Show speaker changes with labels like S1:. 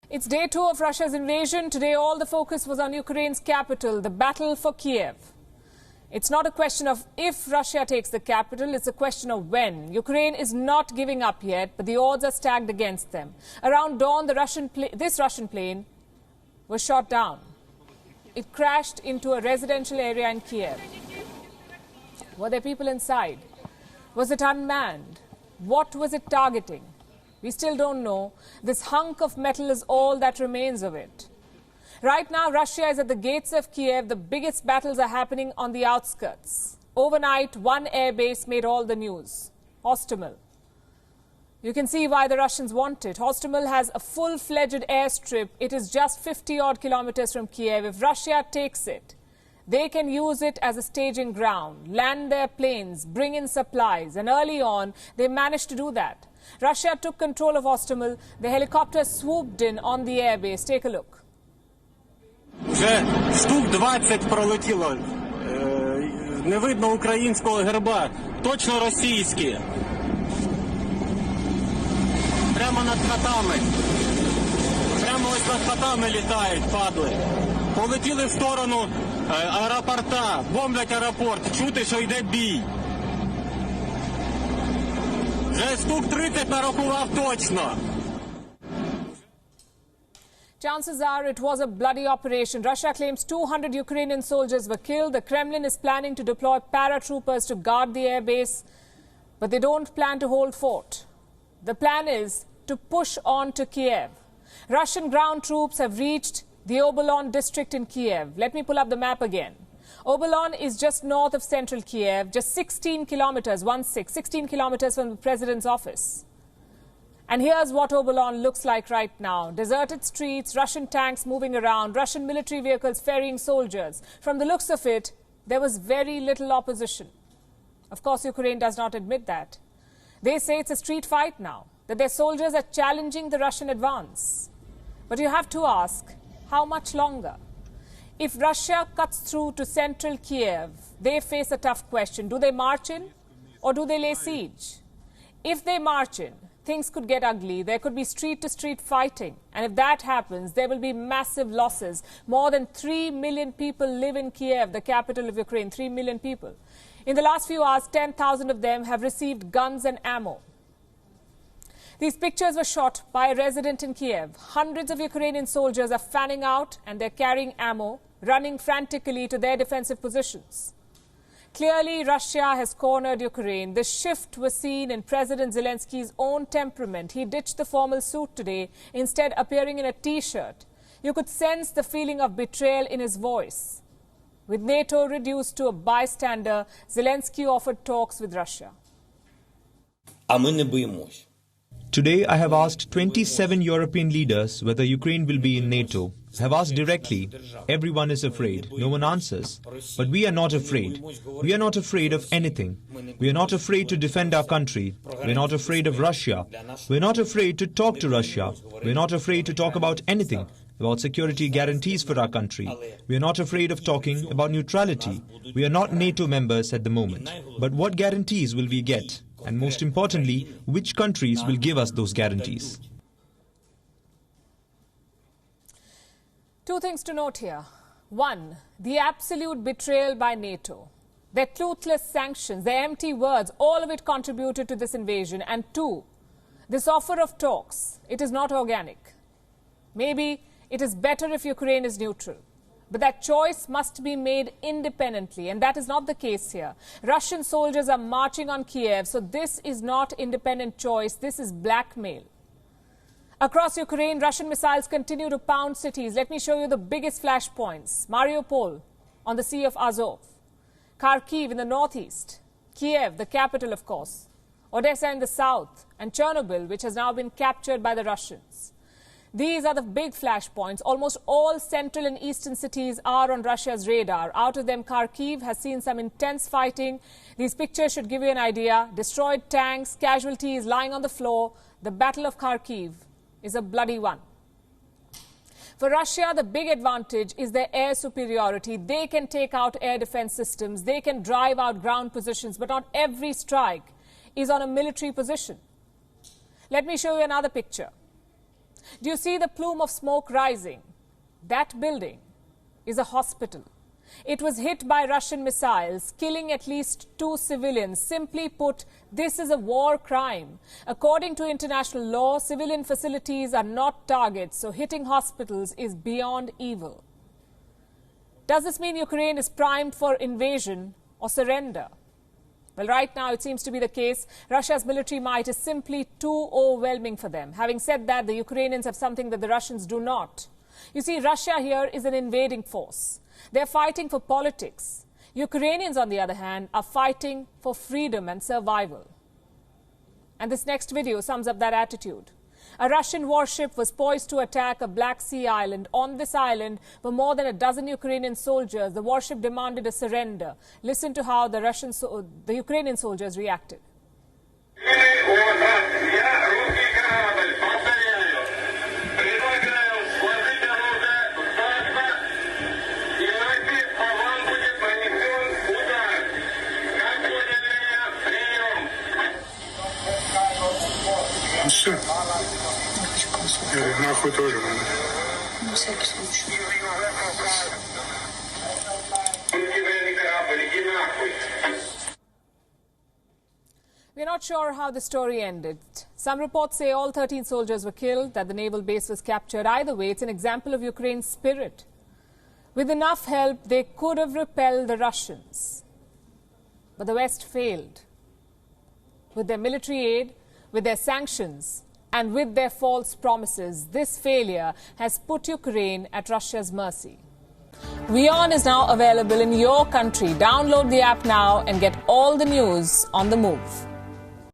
S1: It's day 2 of Russia's invasion. Today, all the focus was on Ukraine's capital, the battle for Kiev. It's not a question of if Russia takes the capital, it's a question of when. Ukraine is not giving up yet, but the odds are stacked against them. Around dawn, this Russian plane was shot down. It crashed into a residential area in Kiev. Were there people inside? Was it unmanned? What was it targeting? We still don't know. This hunk of metal is all that remains of it. Right now, Russia is at the gates of Kiev. The biggest battles are happening on the outskirts. Overnight, one airbase made all the news. Hostomel. You can see why the Russians want it. Hostomel has a full-fledged airstrip. It is just 50-odd kilometers from Kiev. If Russia takes it, they can use it as a staging ground, land their planes, bring in supplies. And early on, they managed to do that. Russia took control of Hostomel. The helicopter swooped in on the airbase. Take a look.
S2: Вже штук 20 пролетіло. Не видно українського герба. Точно російські. Прямо над хатами. Прямо ось над хатами літають, падли. Полетіли в сторону аеропорта. Бомблять аеропорт. Чути, що йде бій. Вже штук 30 нарахував точно.
S1: Chances are it was a bloody operation. Russia claims 200 Ukrainian soldiers were killed. The Kremlin is planning to deploy paratroopers to guard the airbase, but they don't plan to hold fort. The plan is to push on to Kiev. Russian ground troops have reached the Obolon district in Kiev. Let me pull up the map again. Obolon is just north of central Kiev, just 16 kilometers, 16 kilometers from the president's office. And here's what Obolon looks like right now. Deserted streets, Russian tanks moving around, Russian military vehicles ferrying soldiers. From the looks of it, there was very little opposition. Of course, Ukraine does not admit that. They say it's a street fight now, that their soldiers are challenging the Russian advance. But you have to ask, how much longer? If Russia cuts through to central Kiev, they face a tough question. Do they march in or do they lay siege? If they march in, things could get ugly. There could be street-to-street fighting. And if that happens, there will be massive losses. More than 3 million people live in Kiev, the capital of Ukraine, 3 million people. In the last few hours, 10,000 of them have received guns and ammo. These pictures were shot by a resident in Kiev. Hundreds of Ukrainian soldiers are fanning out and they're carrying ammo, running frantically to their defensive positions. Clearly, Russia has cornered Ukraine. The shift was seen in President Zelensky's own temperament. He ditched the formal suit today, instead appearing in a T-shirt. You could sense the feeling of betrayal in his voice. With NATO reduced to a bystander, Zelensky offered talks with Russia.
S3: А ми не боїмось.
S4: Today, I have asked 27 European leaders whether Ukraine will be in NATO. I have asked directly. Everyone is afraid. No one answers. But we are not afraid. We are not afraid of anything. We are not afraid to defend our country. We are not afraid of Russia. We are not afraid to talk to Russia. We are not afraid to talk about anything, about security guarantees for our country. We are not afraid of talking about neutrality. We are not NATO members at the moment. But what guarantees will we get? And most importantly, which countries will give us those guarantees?
S1: Two things to note here. One, the absolute betrayal by NATO. Their toothless sanctions, their empty words, all of it contributed to this invasion. And two, this offer of talks, it is not organic. Maybe it is better if Ukraine is neutral. But that choice must be made independently, and that is not the case here. Russian soldiers are marching on Kiev, so this is not independent choice, this is blackmail. Across Ukraine, Russian missiles continue to pound cities. Let me show you the biggest flashpoints. Mariupol on the Sea of Azov, Kharkiv in the northeast, Kiev, the capital of course, Odessa in the south, and Chernobyl, which has now been captured by the Russians. These are the big flashpoints. Almost all central and eastern cities are on Russia's radar. Out of them, Kharkiv has seen some intense fighting. These pictures should give you an idea. Destroyed tanks, casualties lying on the floor. The Battle of Kharkiv is a bloody one. For Russia, the big advantage is their air superiority. They can take out air defense systems. They can drive out ground positions, but not every strike is on a military position. Let me show you another picture. Do you see the plume of smoke rising? That building is a hospital. It was hit by Russian missiles, killing at least 2 civilians. Simply put, this is a war crime. According to international law, civilian facilities are not targets, so hitting hospitals is beyond evil. Does this mean Ukraine is primed for invasion or surrender? Well, right now it seems to be the case. Russia's military might is simply too overwhelming for them. Having said that, the Ukrainians have something that the Russians do not. You see, Russia here is an invading force. They're fighting for politics. Ukrainians, on the other hand, are fighting for freedom and survival. And this next video sums up that attitude. A Russian warship was poised to attack a Black Sea island. On this island were more than a dozen Ukrainian soldiers. The warship demanded a surrender. Listen to how the Ukrainian soldiers reacted.
S5: Все. Нахуй тоже надо. На всякий случай.
S1: We're not sure how the story ended. Some reports say all 13 soldiers were killed, that the naval base was captured. Either way, it's an example of Ukraine's spirit. With enough help, they could have repelled the Russians. But the West failed. With their military aid, with their sanctions, and with their false promises, this failure has put Ukraine at Russia's mercy. WION is now available in your country. Download the app now and get all the news on the move.